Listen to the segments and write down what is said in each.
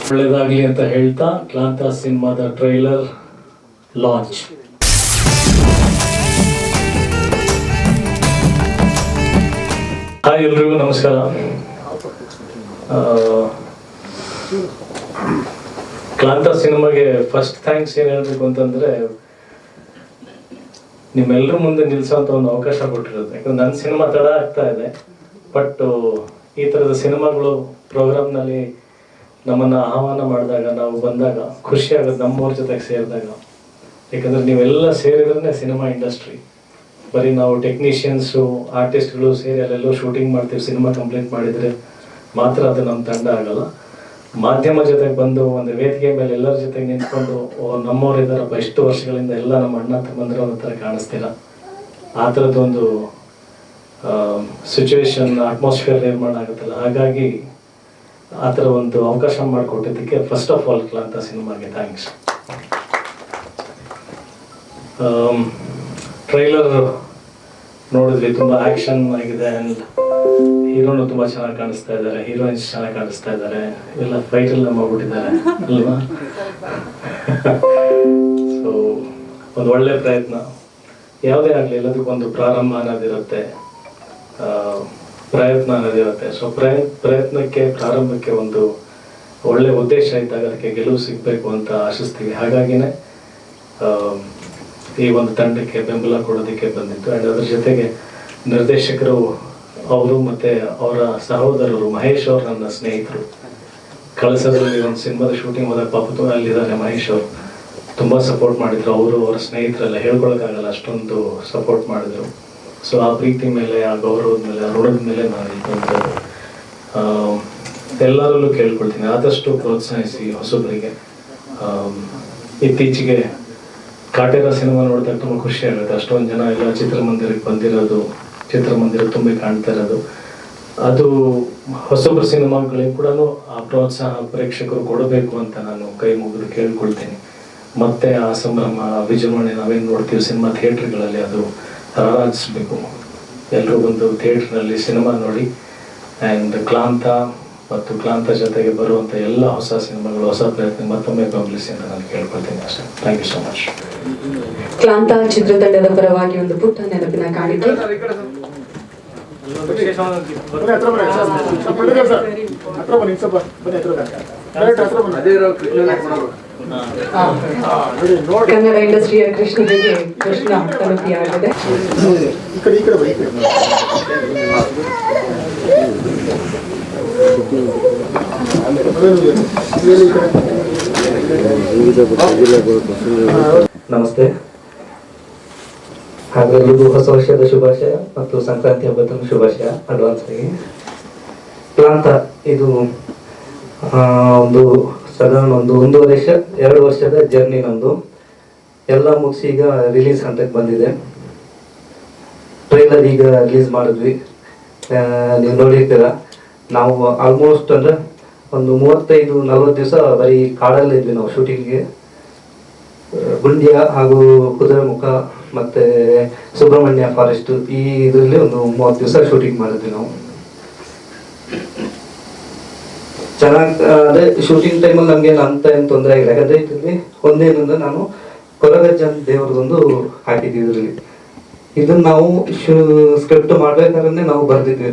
ಒಳ್ಳೆಯದಾಗಲಿ ಅಂತ ಹೇಳ್ತಾ ಕ್ಲಾಂತ ಸಿನಿಮಾದ ಟ್ರೈಲರ್ ಲಾಂಚ್. ಹಾಯ್ ಎಲ್ರಿಗೂ ನಮಸ್ಕಾರ. ಕ್ಲಾಂತ ಸಿನಿಮಾಗೆ ಫಸ್ಟ್ ಥ್ಯಾಂಕ್ಸ್ ಏನು ಹೇಳಬೇಕು ಅಂತಂದರೆ, ನಿಮ್ಮೆಲ್ಲರ ಮುಂದೆ ನಿಲ್ಲಿಸೋಂಥ ಒಂದು ಅವಕಾಶ ಕೊಟ್ಟಿರೋದು. ಯಾಕಂದ್ರೆ ನನ್ನ ಸಿನಿಮಾ ತಡ ಆಗ್ತಾ ಇದೆ, ಬಟ್ ಈ ಥರದ ಸಿನಿಮಾಗಳು ಪ್ರೋಗ್ರಾಮ್ನಲ್ಲಿ ನಮ್ಮನ್ನು ಆಹ್ವಾನ ಮಾಡಿದಾಗ, ನಾವು ಬಂದಾಗ ಖುಷಿ ಆಗೋದು ನಮ್ಮವ್ರ ಜೊತೆಗೆ ಸೇರಿದಾಗ. ಯಾಕಂದರೆ ನೀವೆಲ್ಲ ಸೇರಿದ್ರೆ ಸಿನಿಮಾ ಇಂಡಸ್ಟ್ರಿ. ಬರೀ ನಾವು ಟೆಕ್ನಿಷಿಯನ್ಸು ಆರ್ಟಿಸ್ಟ್ಗಳು ಸೇರಿ ಅಲ್ಲೆಲ್ಲೋ ಶೂಟಿಂಗ್ ಮಾಡ್ತೀವಿ, ಸಿನಿಮಾ ಕಂಪ್ಲೀಟ್ ಮಾಡಿದರೆ ಮಾತ್ರ ಅದು ನಮ್ಮ ತಂಡ ಆಗಲ್ಲ. ಮಾಧ್ಯಮ ಜೊತೆಗೆ ಬಂದು ಒಂದು ವೇದಿಕೆ ಮೇಲೆ ಎಲ್ಲರ ಜೊತೆಗೆ ನಿಂತ್ಕೊಂಡು ನಮ್ಮವ್ರು ಇದ್ದಾರಪ್ಪ ಇಷ್ಟು ವರ್ಷಗಳಿಂದ ಎಲ್ಲ ನಮ್ಮ ಅಣ್ಣ ತಮ್ಮಂದಿರ ಒಂದು ಥರ ಕಾಣಿಸ್ತೀರ, ಆ ಥರದ್ದೊಂದು ಸಿಚುವೇಶನ್ ಅಟ್ಮಾಸ್ಫಿಯರ್ ನಿರ್ಮಾಣ ಆಗುತ್ತಲ್ಲ. ಹಾಗಾಗಿ ಆ ಥರ ಒಂದು ಅವಕಾಶ ಮಾಡಿಕೊಟ್ಟಿದ್ದಕ್ಕೆ ಫಸ್ಟ್ ಆಫ್ ಆಲ್ ಕ್ಲಾಂತ ಸಿನಿಮಾಗೆ ಥ್ಯಾಂಕ್ಸ್. ಟ್ರೈಲರ್ ನೋಡಿದ್ವಿ, ತುಂಬ ಆ್ಯಕ್ಷನ್ ಆಗಿದೆ. ಆ್ಯಂಡ್ ಹೀರೋನು ತುಂಬ ಚೆನ್ನಾಗಿ ಕಾಣಿಸ್ತಾ ಇದ್ದಾರೆ, ಹೀರೋಯಿನ್ಸ್ ಚೆನ್ನಾಗಿ ಕಾಣಿಸ್ತಾ ಇದ್ದಾರೆ, ಎಲ್ಲ ಫೈಟೆಲ್ಲ ಮಾಡ್ಬಿಟ್ಟಿದ್ದಾರೆ ಅಲ್ವಾ. ಸೊ ಒಂದು ಒಳ್ಳೆ ಪ್ರಯತ್ನ. ಯಾವುದೇ ಆಗಲಿ ಎಲ್ಲದಕ್ಕೊಂದು ಪ್ರಾರಂಭ ಅನ್ನೋದಿರುತ್ತೆ, ಪ್ರಯತ್ನ ಅನ್ನೋದಿರುತ್ತೆ. ಸೊ ಪ್ರಯತ್ನಕ್ಕೆ ಪ್ರಾರಂಭಕ್ಕೆ ಒಂದು ಒಳ್ಳೆ ಉದ್ದೇಶ ಇದ್ದಾಗ ಅದಕ್ಕೆ ಗೆಲುವು ಸಿಗಬೇಕು ಅಂತ ಆಶಿಸ್ತೀವಿ. ಹಾಗಾಗಿನೇ ಈ ಒಂದು ತಂಡಕ್ಕೆ ಬೆಂಬಲ ಕೊಡೋದಕ್ಕೆ ಬಂದಿತ್ತು. ಆ್ಯಂಡ್ ಅದ್ರ ಜೊತೆಗೆ ನಿರ್ದೇಶಕರು ಅವರು ಮತ್ತು ಅವರ ಸಹೋದರರು ಮಹೇಶ್ ಅವರು ನನ್ನ ಸ್ನೇಹಿತರು. ಕಳಸದಲ್ಲಿ ಒಂದು ಸಿನಿಮಾದ ಶೂಟಿಂಗ್ ಹೋದಾಗ ಪಾಪತು ಅಲ್ಲಿದ್ದಾರೆ ಮಹೇಶ್ ಅವರು, ತುಂಬ ಸಪೋರ್ಟ್ ಮಾಡಿದರು. ಅವರು ಅವರ ಸ್ನೇಹಿತರೆಲ್ಲ ಹೇಳ್ಕೊಳಕ್ಕಾಗಲ್ಲ, ಅಷ್ಟೊಂದು ಸಪೋರ್ಟ್ ಮಾಡಿದರು. ಸೊ ಆ ಪ್ರೀತಿ ಮೇಲೆ, ಆ ಗೌರವದ ಮೇಲೆ, ಆ ಋಣದ ಮೇಲೆ ನಾನು ಇದ್ದಂಥದ್ದು. ಎಲ್ಲರಲ್ಲೂ ಕೇಳ್ಕೊಳ್ತೀನಿ, ಆದಷ್ಟು ಪ್ರೋತ್ಸಾಹಿಸಿ ಹೊಸಬರಿಗೆ. ಇತ್ತೀಚೆಗೆ ಕಾಟೇರ ಸಿನಿಮಾ ನೋಡಿದಾಗ ತುಂಬ ಖುಷಿ ಆಗುತ್ತೆ. ಅಷ್ಟೊಂದು ಜನ ಎಲ್ಲ ಚಿತ್ರಮಂದಿರಕ್ಕೆ ಬಂದಿರೋದು, ಚಿತ್ರಮಂದಿರ ತುಂಬಿ ಕಾಣ್ತಾ ಇರೋದು, ಅದು ಹೊಸಬ್ರ ಸಿನಿಮಾಗಳಿಗೆ ಕೂಡ ಆ ಪ್ರೋತ್ಸಾಹ ಪ್ರೇಕ್ಷಕರು ಕೊಡಬೇಕು ಅಂತ ನಾನು ಕೈ ಮುಗಿದು ಕೇಳ್ಕೊಳ್ತೀನಿ. ಮತ್ತೆ ಆ ಸಂಭ್ರಮ, ವಿಜೃಂಭಣೆ ನಾವೇನು ನೋಡ್ತೀವಿ ಸಿನಿಮಾ ಥಿಯೇಟ್ರ್ಗಳಲ್ಲಿ, ಅದು ರಾರಾಜಿಸ್ಬೇಕು. ಎಲ್ಲರೂ ಬಂದು ಥಿಯೇಟ್ರ್ನಲ್ಲಿ ಸಿನಿಮಾ ನೋಡಿ. ಆ್ಯಂಡ್ ಕ್ಲಾಂತ ಮತ್ತು ಕ್ಲಾಂತ ಜೊತೆಗೆ ಬರುವಂಥ ಎಲ್ಲ ಹೊಸ ಸಿನಿಮಾಗಳು, ಹೊಸ ಪ್ರಯತ್ನ ಮತ್ತೊಮ್ಮೆ ಬೆಂಬಲಿಸಿ ಅಂತ ನಾನು ಕೇಳ್ಕೊಳ್ತೀನಿ ಅಷ್ಟೇ. Thank you so much. Klaantha ಚಿತ್ರತಂಡದ ಪರವಾಗಿ ಒಂದು ಪುಟ್ಟ ನೆನಪಿನ ಕಾಣಿಕೆ. ಕನ್ನಡ ಇಂಡಸ್ಟ್ರಿಯ ಕೃಷ್ಣನಿಗೆ ಕೃಷ್ಣ ತಲುಪಿಯಾಗಿದೆ. ನಮಸ್ತೆ. ಹಾಗೂ ಎಲ್ರಿಗೂ ಹೊಸ ವರ್ಷದ ಶುಭಾಶಯ ಮತ್ತು ಸಂಕ್ರಾಂತಿ ಹಬ್ಬದ ಶುಭಾಶಯ ಅಡ್ವಾನ್ಸ್ ಆಗಿ. ಕ್ಲಾಂತ ಇದು ಒಂದು ಸಾಧಾರಣ ಒಂದು 2 ವರ್ಷದ ಜರ್ನಿ ನಮ್ಮದು. ಎಲ್ಲ ಮುಗಿಸಿ ಈಗ ರಿಲೀಸ್ ಹಂತಕ್ಕೆ ಬಂದಿದೆ. ಟ್ರೈಲರ್ ಈಗ ರಿಲೀಸ್ ಮಾಡಿದ್ವಿ, ನೀವು ನೋಡಿರ್ತೀರ. ನಾವು ಆಲ್ಮೋಸ್ಟ್ ಅಂದರೆ ಒಂದು 35-40 ದಿವಸ ಬರೀ ಕಾಡಲ್ಲೇ ಇದ್ವಿ ನಾವು ಶೂಟಿಂಗ್ಗೆ. ಗುಂಡ್ಯ ಹಾಗೂ ಕುದುರೆಮುಖ ಮತ್ತು ಸುಬ್ರಹ್ಮಣ್ಯ ಫಾರೆಸ್ಟ್, ಈ ಇದರಲ್ಲಿ ಒಂದು 30 ದಿವಸ ಶೂಟಿಂಗ್ ಮಾಡಿದ್ವಿ ನಾವು. ಚೆನ್ನಾಗಿ ಅದೇ ಶೂಟಿಂಗ್ ಟೈಮಲ್ಲಿ ನಮಗೆ ಅಂತ ಏನು ತೊಂದರೆ ಆಗಿಲ್ಲ. ಯಾಕಂದರೆ ಇದರಲ್ಲಿ ಒಂದೇನಂದ್ರೆ ನಾನು ಕೊರಗಜ್ಜನ್ ದೇವ್ರದೊಂದು ಹಾಕಿದ್ದೀವಿ ಇದರಲ್ಲಿ. ಇದನ್ನ ನಾವು ಸ್ಕ್ರಿಪ್ಟ್ ಮಾಡ್ಬೇಕಾದ್ರೆ ನಾವು ಬರ್ದಿದ್ವಿ.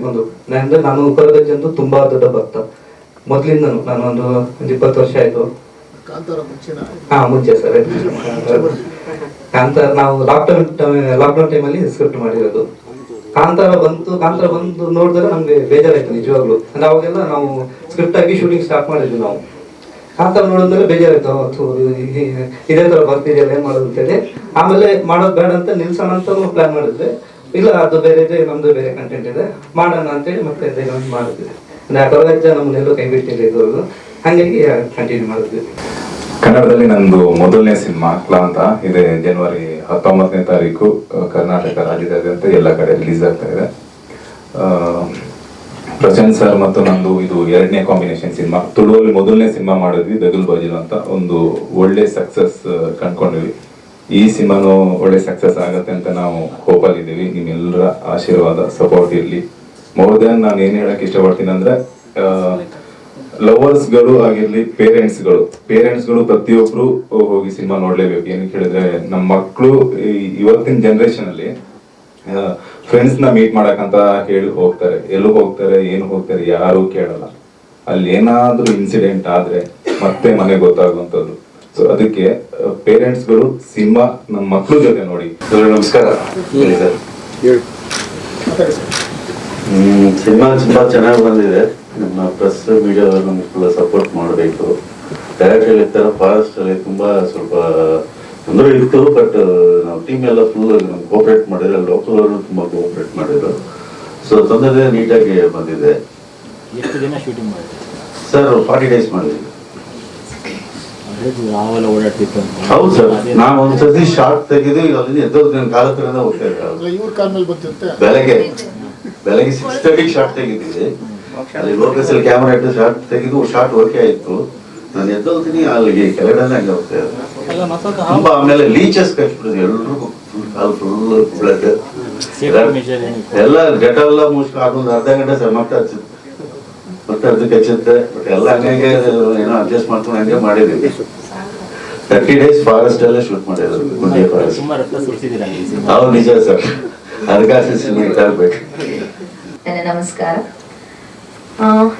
ಅಂದರೆ ನಾನು ಕೊರಗಜ್ಜಂದು ತುಂಬ ದೊಡ್ಡ ಭಕ್ತ ಮೊದಲಿಂದನು. ನಾನು ಒಂದು 20 ವರ್ಷ ಆಯಿತು. ಮುಂಚೆ ಸರ್ ಕಾಂತಾರ ನಾವು ಲಾಕ್ಡೌನ್ ಟೈಮಲ್ಲಿ ಸ್ಕ್ರಿಪ್ಟ್ ಮಾಡಿರೋದು. ಕಾಂತಾರ ಬಂದು ನೋಡಿದ್ರೆ ನಮಗೆ ಬೇಜಾರಾಯ್ತು ನಿಜವಾಗ್ಲು. ಅಂದ್ರೆ ಅವಾಗೆಲ್ಲ ನಾವು ಸ್ಕ್ರಿಪ್ಟ್ ಆಗಿ ಶೂಟಿಂಗ್ ಸ್ಟಾರ್ಟ್ ಮಾಡಿದ್ವಿ ನಾವು. ಕಾಂತಾರ ನೋಡಿದ್ಮೇಲೆ ಬೇಜಾರಾಯ್ತು, ಇದೇ ಥರ ಬರ್ತಿದೆಯಲ್ಲ ಏನು ಮಾಡೋದು ಅಂತೇಳಿ. ಆಮೇಲೆ ಮಾಡೋದು ಬೇಡ ಅಂತ ನಿಲ್ಸೋಣ ಅಂತ ಪ್ಲಾನ್ ಮಾಡಿದ್ವಿ. ಇಲ್ಲ, ಅದು ಬೇರೆ ಇದೆ, ನಮ್ಮದು ಬೇರೆ ಕಂಟೆಂಟ್ ಇದೆ, ಮಾಡೋಣ ಅಂತೇಳಿ ಮತ್ತೆ ಮಾಡಿದ್ವಿ. ಕೊರಗಜ್ಜ ನಮ್ಮನ್ನೆಲ್ಲೂ ಕೈ ಬಿಟ್ಟಿಲ್ಲ ಇದುವರೆಗೂ, ಹಾಗಾಗಿ ಕಂಟಿನ್ಯೂ ಮಾಡಿದ್ವಿ. ಕನ್ನಡದಲ್ಲಿ ನಂದು ಮೊದಲನೇ ಸಿನಿಮಾ ಕ್ಲಾಂತ ಇದೆ. ಜನವರಿ 19ನೇ ತಾರೀಕು ಕರ್ನಾಟಕ ರಾಜ್ಯದಾದ್ಯಂತ ಎಲ್ಲ ಕಡೆ ರಿಲೀಸ್ ಆಗ್ತಾ ಇದೆ. ಪ್ರಶಾಂತ್ ಸರ್ ಮತ್ತು ನಂದು ಇದು 2ನೇ ಕಾಂಬಿನೇಷನ್ ಸಿನಿಮಾ. ತುಳುವಲ್ಲಿ ಮೊದಲನೇ ಸಿನಿಮಾ ಮಾಡಿದ್ವಿ, ದಗಲ್ ಬಾಜಿಲ್ ಅಂತ. ಒಂದು ಒಳ್ಳೆ ಸಕ್ಸಸ್ ಕಂಡ್ಕೊಂಡ್ವಿ. ಈ ಸಿನಿಮಾನು ಒಳ್ಳೆ ಸಕ್ಸಸ್ ಆಗತ್ತೆ ಅಂತ ನಾವು ಹೋಪಲ್ಲಿದ್ದೀವಿ. ನಿಮ್ಮೆಲ್ಲರ ಆಶೀರ್ವಾದ, ಸಪೋರ್ಟ್ ಇರಲಿ. ಮೋರ್ ದೆನ್ ನಾನು ಏನು ಹೇಳಕ್ ಇಷ್ಟಪಡ್ತೀನಿ ಅಂದ್ರೆ ಲವರ್ಸ್ಗಳು ಆಗಿರ್ಲಿ ಪೇರೆಂಟ್ಸ್ಗಳು ಪ್ರತಿಯೊಬ್ರು ಹೋಗಿ ಸಿನಿಮಾ ನೋಡ್ಲೇಬೇಕು. ಏನಕ್ಕೆ ಹೇಳಿದ್ರೆ ನಮ್ಮ ಮಕ್ಕಳು ಇವತ್ತಿನ ಜನರೇಷನ್ ಅಲ್ಲಿ ಫ್ರೆಂಡ್ಸ್ ನ ಮೀಟ್ ಮಾಡಕಂತ ಹೇಳಿ ಹೋಗ್ತಾರೆ, ಎಲ್ಲೂ ಹೋಗ್ತಾರೆ, ಏನು ಹೋಗ್ತಾರೆ ಯಾರು ಕೇಳಲ್ಲ. ಅಲ್ಲಿ ಏನಾದ್ರೂ ಇನ್ಸಿಡೆಂಟ್ ಆದ್ರೆ ಮತ್ತೆ ಮನೆ ಗೊತ್ತಾಗುವಂಥದ್ದು. ಸೊ ಅದಕ್ಕೆ ಪೇರೆಂಟ್ಸ್ಗಳು ಸಿನಿಮಾ ನಮ್ಮ ಮಕ್ಕಳ ಜೊತೆ ನೋಡಿ. ನಮಸ್ಕಾರ. ಸಿನಿಮಾ ತುಂಬಾ ಚೆನ್ನಾಗಿ ಬಂದಿದೆ. ನಮ್ಮ ಪ್ರೆಸ್ ಮೀಡಿಯಾ ನಮ್ಗೆ ಫುಲ್ ಸಪೋರ್ಟ್ ಮಾಡಬೇಕು. ಡೈರೆಕ್ಟರ್ ಇರ್ತಾರೆ, ಫಾರೆಸ್ಟ್ ಅಲ್ಲಿ ತುಂಬಾ ಸ್ವಲ್ಪ ತೊಂದರೆ ಇತ್ತು, ಬಟ್ ನಾವು ಟೀಮ್ ಎಲ್ಲ ಫುಲ್ ನಮ್ಗೆ ಕೋಆಪರೇಟ್ ಮಾಡಿದ್ರೆ, ಲೋಕಲ್ ಅವರು ತುಂಬಾ ಕೋಆಪರೇಟ್ ಮಾಡಿದ್ರು. ಸೊ ತೊಂದರೆ ನೀಟಾಗಿ ಬಂದಿದೆ. ಎಷ್ಟು ದಿನ ಶೂಟಿಂಗ್ ಮಾಡಿದ್ರಿ ಸರ್? 40 days ಮಾಡಿದ್ವಿ. ನಾವೆಲ್ಲ ಓಡಾಡ್ತಿತ್ತು. ಹೌದು ಸರ್, ನಾವು ಒಂದ್ಸತಿ ಶಾರ್ಟ್ ತೆಗೆದು ಈಗ ಅಲ್ಲಿಂದ ಎದ್ದೋದು ನನ್ನ ಕಾಲ ಹತ್ರನೇ ಹೋಗ್ತಾ ಇದ್ದೆ. ಬೆಳಗ್ಗೆ 6:30 ಶಾರ್ಟ್ ತೆಗಿದ್ದೀವಿ. ಅಲ್ಲಿ ಲೋಕಸಲ್ಲಿ ಕ್ಯಾಮರಾ ಇಟ್ಟು ಶಾರ್ಟ್ ತೆಗೆದು ಶಾರ್ಟ್ ಓಕೆ ಆಯ್ತು. ನಾನು ಎದ್ದೋಗ್ತೀನಿ, ಅಲ್ಲಿಗೆ ಕೆಳಗಡೆ ಹಂಗೆ ಹೋಗ್ತಾ ಇದ್ದೆ ತುಂಬಾ. ಆಮೇಲೆ ಲೀಚಸ್ ಕಚ್ಬಿಡಿದ್ವಿ ಎಲ್ರಿಗೂ, ಕಾಲು ಫುಲ್ ಬ್ಲಡ್ ಎಲ್ಲ ಡೆಟಾಲ್ ಎಲ್ಲ ಮುಗಿಸ್ಕೊಂಡು ಅದೊಂದು ಅರ್ಧ ಗಂಟೆ ಸರ್ ಮತ್ತೆ ಅದಕ್ಕೆ ಹಚ್ಚುತ್ತೆ. ಬಟ್ ಎಲ್ಲ ಹಂಗೆ ಏನೋ ಅಡ್ಜಸ್ಟ್ ಮಾಡ್ಕೊಂಡು ಹಂಗೆ ಮಾಡಿದೀವಿ. 30 days ಫಾರೆಸ್ಟ್ ಅಲ್ಲೇ ಶೂಟ್ ಮಾಡಿದ್ರು, ಗುಂಡಿ ಫಾರೆಸ್ಟ್. ಹೌದು, ನಿಜ ಸರ್. ಅದಕ್ಕಾಗಬೇಕು. ನಮಸ್ಕಾರ.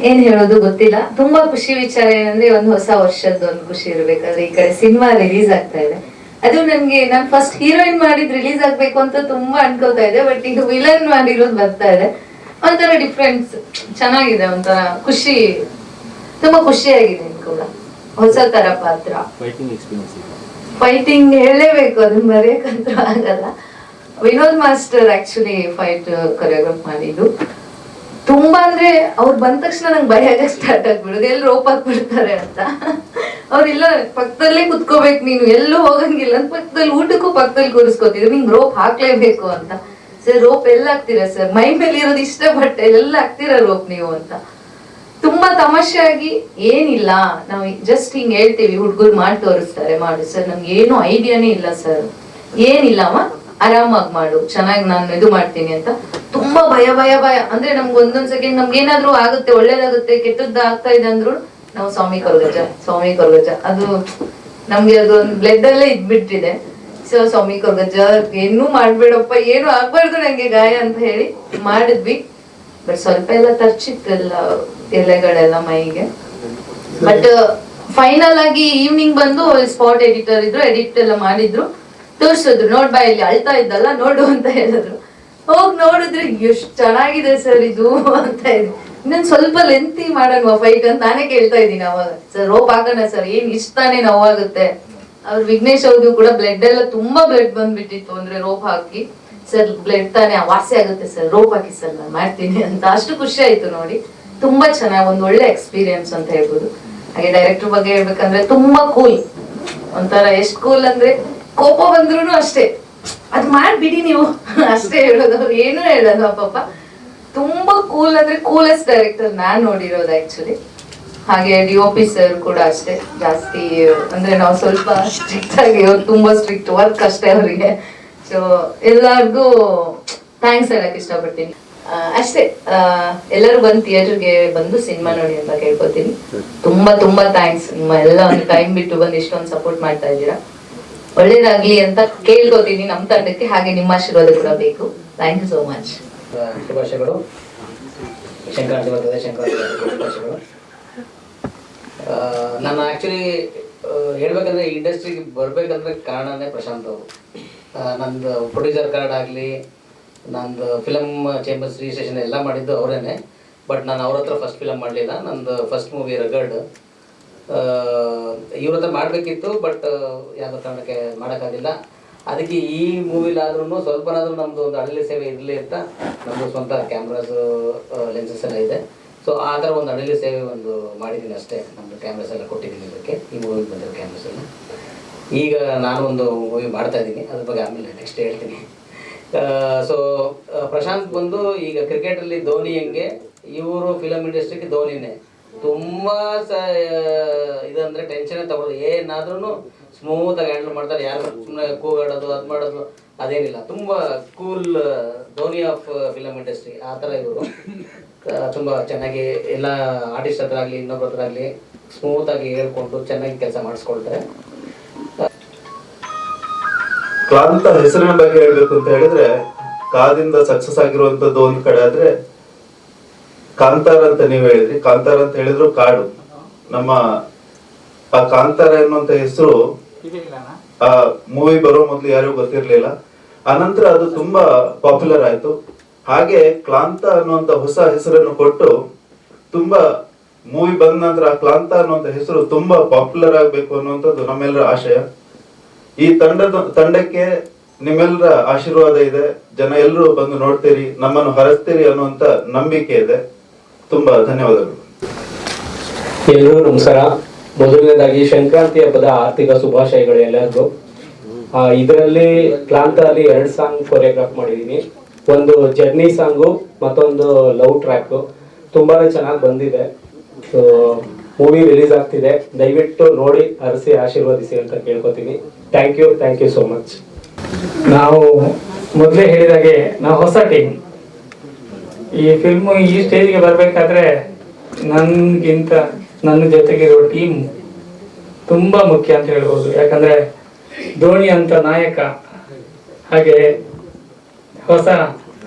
ಏನ್ ಹೇಳೋದು ಗೊತ್ತಿಲ್ಲ. ತುಂಬಾ ಖುಷಿ ವಿಚಾರ ಏನಂದ್ರೆ ಒಂದು ಹೊಸ ವರ್ಷದ ಒಂದು ಖುಷಿ ಇರ್ಬೇಕಾದ್ರೆ ಈ ಕಡೆ ಸಿನಿಮಾ ರಿಲೀಸ್ ಆಗ್ತಾ ಇದೆ. ಅದು ನನ್ಗೆ ನಾನು ಫಸ್ಟ್ ಹೀರೋಯಿನ್ ಮಾಡಿದ್ ರಿಲೀಸ್ ಆಗ್ಬೇಕು ಅಂತ ತುಂಬಾ ಅನ್ಕೋತಾ ಇದೆ. ಬಟ್ ಈಗ ವಿಲನ್ ಮಾಡಿರೋದು ಬರ್ತಾ ಇದೆ. ಒಂಥರ ಡಿಫ್ರೆನ್ಸ್ ಚೆನ್ನಾಗಿದೆ, ಒಂಥರ ಖುಷಿ, ತುಂಬಾ ಖುಷಿಯಾಗಿದೆ ಕೂಡ. ಹೊಸ ತರ ಪಾತ್ರ. ಫೈಟಿಂಗ್ ಹೇಳಲೇಬೇಕು, ಅದನ್ನ ಬರೆಯಕ್ಕಂತ ಆಗಲ್ಲ. Vinod master actually fight choreograph ಮಾಡಿದ್ದು. ತುಂಬಾ ಅಂದ್ರೆ ಅವ್ರು ಬಂದ ತಕ್ಷಣ ನಂಗೆ ಭಯ ಆಗಕ್ಕೆ ಸ್ಟಾರ್ಟ್ ಆಗ್ಬಿಡುದು, ಎಲ್ಲಿ ರೋಪ್ ಹಾಕ್ಬಿಡ್ತಾರೆ ಅಂತ. ಅವ್ರಿಲ್ಲ ಪಕ್ಕದಲ್ಲೇ ಕುತ್ಕೋಬೇಕು, ನೀನು ಎಲ್ಲೂ ಹೋಗಂಗಿಲ್ಲ ಅಂತ ಪಕ್ಕದಲ್ಲಿ, ಊಟಕ್ಕೂ ಪಕ್ಕದಲ್ಲಿ ಕೂರಿಸ್ಕೋತಿದ್ರು, ನಿಂಗೆ ರೋಪ್ ಹಾಕ್ಲೇಬೇಕು ಅಂತ. ಸರ್ ರೋಪ್ ಎಲ್ಲ ಹಾಕ್ತೀರಾ ಸರ್? ಮೈ ಮೇಲೆ ಇರೋದು ಇಷ್ಟ, ಬಟ್ ಎಲ್ಲ ಹಾಕ್ತೀರಾ ರೋಪ್ ನೀವು ಅಂತ. ತುಂಬಾ ತಮಾಷೆಯಾಗಿ ಏನಿಲ್ಲ, ನಾವು ಜಸ್ಟ್ ಹಿಂಗ್ ಹೇಳ್ತೀವಿ, ಹುಡುಗರು ಮಾಡಿ ತೋರಿಸ್ತಾರೆ, ಮಾಡು ಸರ್, ನಮ್ಗೆ ಏನು ಐಡಿಯಾನೇ ಇಲ್ಲ ಸರ್, ಏನಿಲ್ಲವ ಆರಾಮಾಗಿ ಮಾಡು, ಚೆನ್ನಾಗಿ ನಾನು ಇದು ಮಾಡ್ತೀನಿ ಅಂತ. ತುಂಬಾ ಭಯ ಭಯ ಭಯ ಅಂದ್ರೆ ನಮ್ಗೆ ಒಂದೊಂದ್ ಸೆಕೆಂಡ್ ನಮ್ಗೆ ಏನಾದ್ರು ಆಗುತ್ತೆ, ಒಳ್ಳೇದಾಗುತ್ತೆ, ಕೆಟ್ಟದ್ದು ಆಗ್ತಾ ಇದೆ ಅಂದ್ರು ನಾವು ಸ್ವಾಮಿ ಕೊರ್ಗಜ್ಜ ಅದು ನಮ್ಗೆ ಅದು ಒಂದು ಬ್ಲಡ್ ಅಲ್ಲೇ ಇದ್ಬಿಟ್ಟಿದೆ. ಸೊ ಸ್ವಾಮಿ ಕೊರ್ಗಜ್ಜ ಏನೂ ಮಾಡ್ಬೇಡಪ್ಪ, ಏನು ಆಗ್ಬಾರ್ದು ನಂಗೆ ಗಾಯ ಅಂತ ಹೇಳಿ ಮಾಡಿದ್ವಿ. ಬಟ್ ಸ್ವಲ್ಪ ಎಲ್ಲ ತರ್ಚಿತ್ತಲ್ಲ ಎಲೆಗಳೆಲ್ಲ ಮೈಗೆ. ಬಟ್ ಫೈನಲ್ ಆಗಿ ಈವ್ನಿಂಗ್ ಬಂದು ಸ್ಪಾಟ್ ಎಡಿಟರ್ ಇದ್ರು, ಎಡಿಟ್ ಎಲ್ಲ ಮಾಡಿದ್ರು, ತೋರ್ಸಿದ್ರು, ನೋಡ್ಬಾ ಇಲ್ಲಿ ಅಳ್ತಾ ಇದ್ದಲ್ಲ ನೋಡು ಅಂತ ಹೇಳಿದ್ರು. ಹೋಗ್ ನೋಡಿದ್ರೆ ಎಷ್ಟು ಚೆನ್ನಾಗಿದೆ ಸರ್ ಇದು ಅಂತ ಇದ್ರು. ಇನ್ನೊಂದ್ ಸ್ವಲ್ಪ ಲೆಂತಿ ಮಾಡೋಣ ಫೈಟ್ ಅಂತ ನಾನೇ ಕೇಳ್ತಾ ಇದ್ದೀನಿ ಅವಾಗ. ಸರ್ ರೋಪ್ ಹಾಕೋಣ ಸರ್, ಏನ್ ಇಷ್ಟಾನೇ ನೋವಾಗುತ್ತೆ. ಅವ್ರು ವಿಘ್ನೇಶ್ ಅವ್ರಿಗೂ ಕೂಡ ಬ್ಲಡ್ ಎಲ್ಲ ತುಂಬಾ ಬ್ಲಡ್ ಬಂದ್ಬಿಟ್ಟಿತ್ತು, ಅಂದ್ರೆ ರೋಪ್ ಹಾಕಿ. ಸರ್ ಬ್ಲಡ್ ತಾನೇ ವಾಸಿ ಆಗುತ್ತೆ ಸರ್, ರೋಪ್ ಹಾಕಿ ಸರ್ ನಾನು ಮಾಡ್ತೀನಿ ಅಂತ. ಅಷ್ಟು ಖುಷಿ ಆಯ್ತು ನೋಡಿ. ತುಂಬಾ ಚೆನ್ನಾಗಿ ಒಂದು ಒಳ್ಳೆ ಎಕ್ಸ್ಪೀರಿಯನ್ಸ್ ಅಂತ ಹೇಳ್ಬೋದು. ಹಾಗೆ ಡೈರೆಕ್ಟರ್ ಬಗ್ಗೆ ಹೇಳ್ಬೇಕಂದ್ರೆ ತುಂಬಾ ಕೂಲ್, ಒಂಥರ ಎಷ್ಟ್ ಕೂಲ್ ಅಂದ್ರೆ ಕೋಪ ಬಂದ್ರು ಅಷ್ಟೇ ಅದ್ ಮಾಡ್ಬಿಡಿ ನೀವು ಅಷ್ಟೇ ಹೇಳೋದು, ಅವ್ರು ಏನು ಹೇಳೋದು ಪಾಪ. ತುಂಬಾ ಕೂಲ್ ಅಂದ್ರೆ ಕೂಲೆಸ್ಟ್ ಡೈರೆಕ್ಟರ್ ನಾನ್ ನೋಡಿರೋದು ಆಕ್ಚುಲಿ. ಹಾಗೆ DOP ಸರ್ ಕೂಡ ಅಷ್ಟೇ, ಜಾಸ್ತಿ ಅಂದ್ರೆ ನಾವು ಸ್ವಲ್ಪ ಸ್ಟ್ರಿಕ್ಟ್ ಆಗಿ, ಅವ್ರು ತುಂಬಾ ಸ್ಟ್ರಿಕ್ಟ್, ವರ್ಕ್ ಅಷ್ಟೇ ಅವರಿಗೆ. ಸೊ ಎಲ್ಲರಿಗೂ ಥ್ಯಾಂಕ್ಸ್ ಹೇಳಕ್ ಇಷ್ಟಪಡ್ತೀನಿ ಅಷ್ಟೇ. ಎಲ್ಲರೂ ಬಂದು ಥಿಯೇಟರ್ಗೆ ಬಂದು ಸಿನಿಮಾ ನೋಡಿ ಅಂತ ಕೇಳ್ಕೊತೀನಿ. ತುಂಬಾ ತುಂಬಾ ಥ್ಯಾಂಕ್ಸ್, ನಿಮ್ಮ ಎಲ್ಲ ಒಂದು ಟೈಮ್ ಬಿಟ್ಟು ಬಂದು ಇಷ್ಟೊಂದು ಸಪೋರ್ಟ್ ಮಾಡ್ತಾ ಇದ್ದೀರಾ. ಒಳ್ಳೇದಾಗ್ಲಿ ಅಂತ ಕೇಳ್ಕೊತೀನಿ ನಮ್ಮ ತಂಡಕ್ಕೆ. ಹಾಗೆ ನಿಮ್ಮ ಆಶೀರ್ವಾದ ಕೂಡ ಬೇಕು. Thank you so much. ಶುಭಾಶಯಗಳು. ಸಂಕ್ರಾಂತಿ ಬರ್ತದೆ, ಶುಭಾಶಯಗಳು. ನಾನು ಆ್ಯಕ್ಚುಲಿ ಹೇಳ್ಬೇಕಂದ್ರೆ ಈ ಇಂಡಸ್ಟ್ರಿಗೆ ಬರಬೇಕಂದ್ರೆ ಕಾರಣನೇ ಪ್ರಶಾಂತ್ ಅವರು. ನಂದು ಪ್ರೊಡ್ಯೂಸರ್ ಕಾರ್ಡ್ ಆಗಲಿ, ನಂದು ಫಿಲಮ್ ಚೇಂಬರ್ಸ್ ರಿಜಿಸ್ಟ್ರೇಷನ್ ಎಲ್ಲ ಮಾಡಿದ್ದು ಅವರೇನೆ. ಬಟ್ ನಾನು ಅವ್ರ ಹತ್ರ ಫಸ್ಟ್ ಫಿಲಮ್ ಮಾಡಲಿಲ್ಲ. ನಂದು ಫಸ್ಟ್ ಮೂವಿ ರಗಡ್ ಇವ್ರ ಹತ್ರ ಮಾಡಬೇಕಿತ್ತು, ಬಟ್ ಯಾವುದೋ ಕಾರಣಕ್ಕೆ ಮಾಡೋಕ್ಕಾಗಲಿಲ್ಲ. ಅದಕ್ಕೆ ಈ ಮೂವಿಲಾದ್ರೂ ಸ್ವಲ್ಪನಾದ್ರೂ ನಮ್ಮದು ಒಂದು ಅಡಲಿ ಸೇವೆ ಇರಲಿ ಅಂತ ನಮ್ಮದು ಸ್ವಂತ ಕ್ಯಾಮ್ರಾಸು ಲೆನ್ಸಸ್ ಎಲ್ಲ ಇದೆ. ಸೊ ಆ ಥರ ಒಂದು ಅಡಲಿ ಸೇವೆ ಒಂದು ಮಾಡಿದ್ದೀನಿ ಅಷ್ಟೇ. ನಮ್ಮದು ಕ್ಯಾಮ್ರಾಸ್ ಎಲ್ಲ ಕೊಟ್ಟಿದ್ದೀನಿ ಇದಕ್ಕೆ, ಈ ಮೂವಿಗೆ ಬಂದಿರೋ ಕ್ಯಾಮ್ರಾಸ್ ಎಲ್ಲ. ಈಗ ನಾನು ಒಂದು ಮೂವಿ ಮಾಡ್ತಾ ಇದ್ದೀನಿ, ಅದ್ರ ಬಗ್ಗೆ ಆಮೇಲೆ ನೆಕ್ಸ್ಟ್ ಹೇಳ್ತೀನಿ. ಸೊ ಪ್ರಶಾಂತ್ ಬಂದು ಈಗ ಕ್ರಿಕೆಟಲ್ಲಿ ಧೋನಿ ಹೆಂಗೆ, ಇವರು ಫಿಲಮ್ ಇಂಡಸ್ಟ್ರಿಗೆ ಧೋನಿನೇ. ತುಂಬ ಇದಂದರೆ ಟೆನ್ಷನ್ನೇ ತಗೊಳ್ಳೋದು, ಏನಾದ್ರೂ ಸ್ಮೂತಾಗಿ ಹ್ಯಾಂಡಲ್ ಮಾಡ್ತಾರೆ. ಯಾರು ಸುಮ್ಮನೆ ಕೂಗಾಡೋದು ಅದು ಮಾಡೋದು ಅದೇನಿಲ್ಲ, ತುಂಬ cool Dhoni of film industry ಆ ಥರ ಇವರು. ತುಂಬ ಚೆನ್ನಾಗಿ ಎಲ್ಲ ಆರ್ಟಿಸ್ಟ್ ಹತ್ರ ಆಗಲಿ ಇನ್ನೊಬ್ಬರ ಹತ್ರ ಆಗಲಿ ಸ್ಮೂತಾಗಿ ಹೇಳ್ಕೊಂಡು ಚೆನ್ನಾಗಿ ಕೆಲಸ ಮಾಡಿಸ್ಕೊಳ್ತಾರೆ. ಕ್ಲಾಂತ ಹೆಸರಿನ ಬಗ್ಗೆ ಹೇಳ್ಬೇಕು ಅಂತ ಹೇಳಿದ್ರೆ, ಕಾದಿಂದ ಸಕ್ಸಸ್ ಆಗಿರುವಂತದ್ದು ಒಂದ್ ಕಡೆ ಆದ್ರೆ, ಕಾಂತಾರ ಅಂತ ನೀವು ಹೇಳಿದ್ರಿ. ಕಾಂತಾರ ಅಂತ ಹೇಳಿದ್ರು ಕಾಡು. ನಮ್ಮ ಆ ಕಾಂತಾರ ಎನ್ನುವಂತ ಹೆಸರು ಆ ಮೂವಿ ಬರೋ ಮೊದ್ಲು ಯಾರಿಗೂ ಗೊತ್ತಿರ್ಲಿಲ್ಲ. ಅನಂತರ ಅದು ತುಂಬಾ ಪಾಪ್ಯುಲರ್ ಆಯ್ತು. ಹಾಗೆ ಕ್ಲಾಂತ ಅನ್ನುವಂತ ಹೊಸ ಹೆಸರನ್ನು ಕೊಟ್ಟು ತುಂಬಾ ಮೂವಿ ಬಂದ ನಂತರ ಆ ಕ್ಲಾಂತ ಅನ್ನುವಂತ ಹೆಸರು ತುಂಬಾ ಪಾಪ್ಯುಲರ್ ಆಗ್ಬೇಕು ಅನ್ನುವಂಥದ್ದು ನಮ್ಮೆಲ್ಲರ ಆಶಯ. ಈ ತಂಡಕ್ಕೆ ನಿಮ್ಮೆಲ್ಲರ ಆಶೀರ್ವಾದ ಇದೆ. ಜನ ಎಲ್ಲರೂ ಬಂದು ನೋಡ್ತೀರಿ, ನಮ್ಮನ್ನು ಹರಸ್ತೀರಿ ಅನ್ನುವಂತ ನಂಬಿಕೆ ಇದೆ. ತುಂಬಾ ಧನ್ಯವಾದಗಳು. ಎಲ್ರಿಗೂ ನಮಸ್ಕಾರ. ಮೊದಲನೇದಾಗಿ ಸಂಕ್ರಾಂತಿ ಹಬ್ಬದ ಆರ್ಥಿಕ ಶುಭಾಶಯಗಳು ಎಲ್ಲರಿಗೂ. ಇದರಲ್ಲಿ ಕ್ಲಾಂತ ಅಲ್ಲಿ 2 ಸಾಂಗ್ ಕೊರಿಯೋಗ್ರಾಫ್ ಮಾಡಿದ್ದೀನಿ. ಒಂದು ಜರ್ನಿ ಸಾಂಗು, ಮತ್ತೊಂದು ಲವ್ ಟ್ರ್ಯಾಕ್. ತುಂಬಾನೇ ಚೆನ್ನಾಗಿ ಬಂದಿದೆ. ಸೊ ಮೂವಿ ರಿಲೀಸ್ ಆಗ್ತಿದೆ, ದಯವಿಟ್ಟು ನೋಡಿ ಹರಿಸಿ ಆಶೀರ್ವದಿಸಿ ಅಂತ ಕೇಳ್ಕೊತೀನಿ. Thank you so much. ನಾವು ಮೊದಲೇ ಹೇಳಿದಾಗೆ ನಾವು ಹೊಸ ಟೀಮ್. ಈ ಫಿಲ್ಮು ಈ ಸ್ಟೇಜ್ಗೆ ಬರಬೇಕಾದ್ರೆ ನನಗಿಂತ ನನ್ನ ಜೊತೆಗಿರೋ ಟೀಮ್ ತುಂಬ ಮುಖ್ಯ ಅಂತ ಹೇಳ್ಬೋದು. ಯಾಕಂದರೆ ಧೋನಿ ಅಂತ ನಾಯಕ, ಹಾಗೆ ಹೊಸ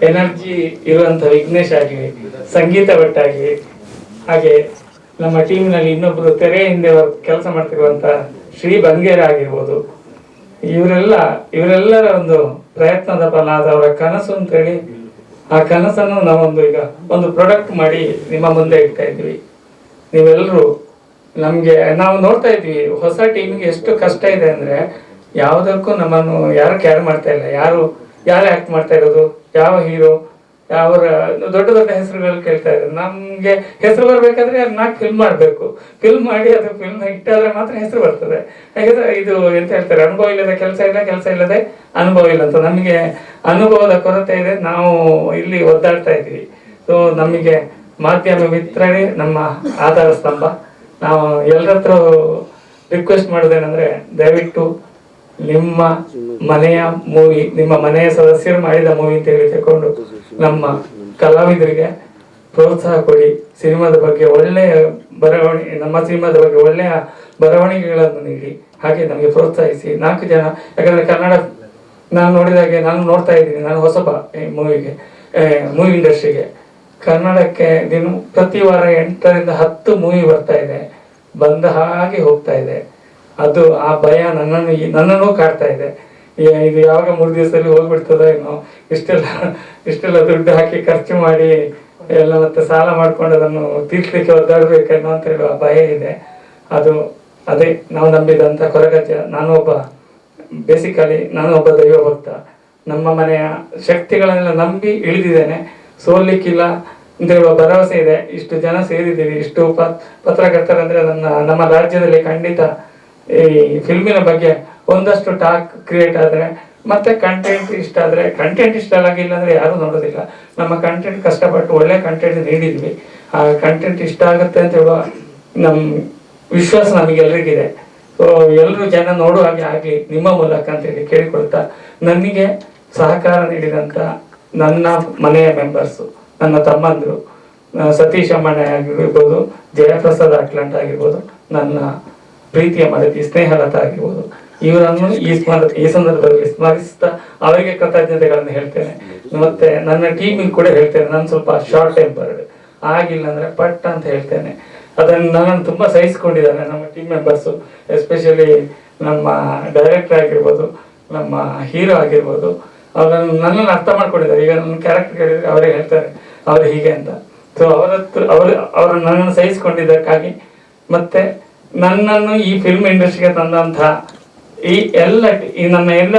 ಎನರ್ಜಿ ಇರುವಂಥ ವಿಘ್ನೇಶ್ ಆಗಲಿ, ಸಂಗೀತ ಭಟ್ ಆಗಲಿ, ಹಾಗೆ ನಮ್ಮ ಟೀಮ್ನಲ್ಲಿ ಇನ್ನೊಬ್ಬರು ತೆರೆ ಹಿಂದೆ ಕೆಲಸ ಮಾಡ್ತಿರುವಂಥ ಶ್ರೀ ಬಂಗೇರ ಆಗಿರ್ಬೋದು. ಇವರೆಲ್ಲರ ಒಂದು ಪ್ರಯತ್ನದ ಫಲ ಆದ ಅವರ ಕನಸು ಅಂತೇಳಿ ಆ ಕನಸನ್ನು ನಾವೊಂದು ಈಗ ಒಂದು ಪ್ರಾಡಕ್ಟ್ ಮಾಡಿ ನಿಮ್ಮ ಮುಂದೆ ಇಡ್ತಾ ಇದ್ವಿ. ನೀವೆಲ್ಲರೂ ನಾವು ನೋಡ್ತಾ ಇದ್ವಿ ಹೊಸ ಟೀಮಿಗೆ ಎಷ್ಟು ಕಷ್ಟ ಇದೆ ಅಂದರೆ, ಯಾವುದಕ್ಕೂ ನಮ್ಮನ್ನು ಯಾರು ಕೇರ್ ಮಾಡ್ತಾ ಇಲ್ಲ. ಯಾರು ಆ್ಯಕ್ಟ್ ಮಾಡ್ತಾ ಇರೋದು, ಯಾವ ಹೀರೋ, ಅವರ ದೊಡ್ಡ ದೊಡ್ಡ ಹೆಸರುಗಳು ಕೇಳ್ತಾ ಇದ್ದಾರೆ. ನಮಗೆ ಹೆಸರು ಬರಬೇಕಾದ್ರೆ ಅದು 4 ಫಿಲ್ಮ್ ಮಾಡಬೇಕು. ಫಿಲ್ಮ್ ಮಾಡಿ ಅದು ಫಿಲ್ಮ್ ಹಿಟ್ ಆದರೆ ಮಾತ್ರ ಹೆಸರು ಬರ್ತದೆ. ಯಾಕಂದರೆ ಇದು ಎಂತ ಹೇಳ್ತಾರೆ, ಅನುಭವ ಇಲ್ಲದೆ ಕೆಲಸ ಇಲ್ಲದೆ ಅನುಭವ ಇಲ್ಲ ಅಂತ. ನಮಗೆ ಅನುಭವದ ಕೊರತೆ ಇದೆ. ನಾವು ಇಲ್ಲಿ ಒದ್ದಾಡ್ತಾ ಇದ್ವಿ. ಸೊ ನಮಗೆ ಮಾಧ್ಯಮ ಮಿತ್ರರೇ ನಮ್ಮ ಆಧಾರ ಸ್ತಂಭ. ನಾವು ಎಲ್ಲರ ಹತ್ರ ರಿಕ್ವೆಸ್ಟ್ ಮಾಡೋದೇನೆಂದರೆ, ದಯವಿಟ್ಟು ನಿಮ್ಮ ಮನೆಯ ಮೂವಿ, ನಿಮ್ಮ ಮನೆಯ ಸದಸ್ಯರು ಮಾಡಿದ ಮೂವಿ ಅಂತ ಹೇಳಿ ತಗೊಂಡು ನಮ್ಮ ಕಲಾವಿದರಿಗೆ ಪ್ರೋತ್ಸಾಹ ಕೊಡಿ. ಸಿನಿಮಾದ ಬಗ್ಗೆ ಒಳ್ಳೆಯ ನಮ್ಮ ಸಿನಿಮಾದ ಬಗ್ಗೆ ಒಳ್ಳೆಯ ಬರವಣಿಗೆಗಳನ್ನು ನೀಡಿ. ಹಾಗೆ ನಮಗೆ ಪ್ರೋತ್ಸಾಹಿಸಿ. 4 ಜನ, ಯಾಕಂದರೆ ಕನ್ನಡ ನಾನು ನೋಡಿದಾಗೆ, ನಾನು ನೋಡ್ತಾ ಇದ್ದೀನಿ, ನಾನು ಹೊಸಬ ಈ ಮೂವಿ ಇಂಡಸ್ಟ್ರಿಗೆ. ಕನ್ನಡಕ್ಕೆ ಪ್ರತಿ ವಾರ 8ರಿಂದ 10 ಮೂವಿ ಬರ್ತಾ ಇದೆ, ಬಂದ ಹಾಗೆ ಹೋಗ್ತಾ ಇದೆ. ಅದು ಆ ಭಯ ನನ್ನನ್ನು ಕಾಡ್ತಾ ಇದೆ. ಇದು ಯಾವಾಗ 3 ದಿವಸದಲ್ಲಿ ಹೋಗ್ಬಿಡ್ತದೋ ಏನೋ, ಇಷ್ಟೆಲ್ಲ ದುಡ್ಡು ಹಾಕಿ ಖರ್ಚು ಮಾಡಿ ಎಲ್ಲ ಮತ್ತೆ ಸಾಲ ಮಾಡ್ಕೊಂಡು ಅದನ್ನು ತೀರ್ಸ್ಲಿಕ್ಕೆ ಒದ್ದಾಡಬೇಕೇನೋ ಅಂತ ಹೇಳುವ ಭಯ ಇದೆ. ಅದೇ ನಾವು ನಂಬಿದಂಥ ಕೊರಗಜ್ಜ. ನಾನು ಒಬ್ಬ ದೈವ ಭಕ್ತ. ನಮ್ಮ ಮನೆಯ ಶಕ್ತಿಗಳನ್ನೆಲ್ಲ ನಂಬಿ ಇಳಿದಿದ್ದೇನೆ. ಸೋಲಿಕ್ಕಿಲ್ಲ ಅಂತ ಹೇಳುವ ಭರವಸೆ ಇದೆ. ಇಷ್ಟು ಜನ ಸೇರಿದ್ದೀವಿ, ಇಷ್ಟು ಪತ್ರಕರ್ತರಂದ್ರೆ ನಮ್ಮ ರಾಜ್ಯದಲ್ಲಿ ಖಂಡಿತ ಈ ಫಿಲ್ಮಿನ ಬಗ್ಗೆ ಒಂದಷ್ಟು ಟಾಕ್ ಕ್ರಿಯೇಟ್ ಆದರೆ, ಮತ್ತೆ ಕಂಟೆಂಟ್ ಇಷ್ಟ ಆದರೆ, ಕಂಟೆಂಟ್ ಇಷ್ಟ ಆಗಿಲ್ಲ ಅಂದರೆ ಯಾರೂ ನೋಡೋದಿಲ್ಲ. ನಮ್ಮ ಕಂಟೆಂಟ್ ಕಷ್ಟಪಟ್ಟು ಒಳ್ಳೆ ಕಂಟೆಂಟ್ ನೀಡಿದ್ವಿ. ಆ ಕಂಟೆಂಟ್ ಇಷ್ಟ ಆಗುತ್ತೆ ಅಂತ ಹೇಳುವ ನಮ್ಮ ವಿಶ್ವಾಸ ನಮಗೆಲ್ಲರಿಗಿದೆ. ಸೊ ಎಲ್ಲರೂ ಜನ ನೋಡುವ ಹಾಗೆ ಆಗಲಿ ನಿಮ್ಮ ಮೂಲಕ ಅಂತೇಳಿ ಕೇಳಿಕೊಳ್ತಾ, ನನಗೆ ಸಹಕಾರ ನೀಡಿದಂಥ ನನ್ನ ಮನೆಯ ಮೆಂಬರ್ಸು, ನನ್ನ ತಮ್ಮಂದರು ಸತೀಶ್ ಅಮ್ಮಣ್ಣ ಆಗಿರ್ಬೋದು, ಜಯಪ್ರಸಾದ್ ಅಟ್ಲಂಟ್ ಆಗಿರ್ಬೋದು, ನನ್ನ ಪ್ರೀತಿಯ ಮಡದಿ ಸ್ನೇಹಲತಾ ಆಗಿರ್ಬೋದು, ಇವರನ್ನು ಈ ಸಂದರ್ಭದಲ್ಲಿ ಸ್ಮರಿಸ್ತಾ ಅವರಿಗೆ ಕೃತಜ್ಞತೆಗಳನ್ನು ಹೇಳ್ತೇನೆ. ಮತ್ತೆ ನನ್ನ ಟೀಮಿಗೆ ಕೂಡ ಹೇಳ್ತೇನೆ. ನಾನು ಸ್ವಲ್ಪ ಶಾರ್ಟ್ ಟೆಂಪರ್ಡ್, ಆಗಿಲ್ಲ ಅಂದರೆ ಪಟ್ ಅಂತ ಹೇಳ್ತೇನೆ. ಅದನ್ನು ನನ್ನನ್ನು ತುಂಬ ಸಹಿಸ್ಕೊಂಡಿದ್ದಾರೆ ನಮ್ಮ ಟೀಮ್ ಮೆಂಬರ್ಸು. ಎಸ್ಪೆಷಲಿ ನಮ್ಮ ಡೈರೆಕ್ಟರ್ ಆಗಿರ್ಬೋದು, ನಮ್ಮ ಹೀರೋ ಆಗಿರ್ಬೋದು. ನನ್ನನ್ನು ಅರ್ಥ ಮಾಡ್ಕೊಂಡಿದ್ದಾರೆ. ಈಗ ನನ್ನ ಕ್ಯಾರೆಕ್ಟರ್ ಹೇಳಿದರೆ ಅವರೇ ಹೇಳ್ತಾರೆ ಅವರು ಹೀಗೆ ಅಂತ. ಸೊ ಅವರು ನನ್ನನ್ನು ಸಹಿಸ್ಕೊಂಡಿದ್ದಕ್ಕಾಗಿ, ಮತ್ತೆ ನನ್ನನ್ನು ಈ ಫಿಲ್ಮ್ ಇಂಡಸ್ಟ್ರಿಗೆ ತಂದಂಥ ಈ ನನ್ನ ಎಲ್ಲ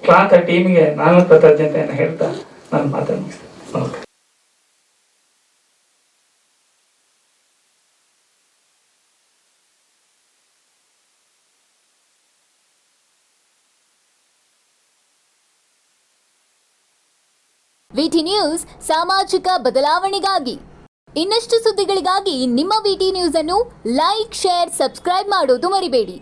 ಕ್ಲಾಂತ ಟೀಮಿಗೆ ನಾನು ಕೃತಜ್ಞತೆಯನ್ನು ಹೇಳ್ತಾ ನಾನು ಮಾತನ್ನು ನಮಸ್ಕಾರ. ವಿಟಿ ನ್ಯೂಸ್ ಸಾಮಾಜಿಕ ಬದಲಾವಣೆಗಾಗಿ. ಇನ್ನಷ್ಟು ಸುದ್ದಿಗಳಿಗಾಗಿ ನಿಮ್ಮ ವಿಟಿ ನ್ಯೂಸ್ ಅನ್ನು ಲೈಕ್, ಶೇರ್, ಸಬ್ಸ್ಕ್ರೈಬ್ ಮಾಡೋದು ಮರಿಬೇಡಿ.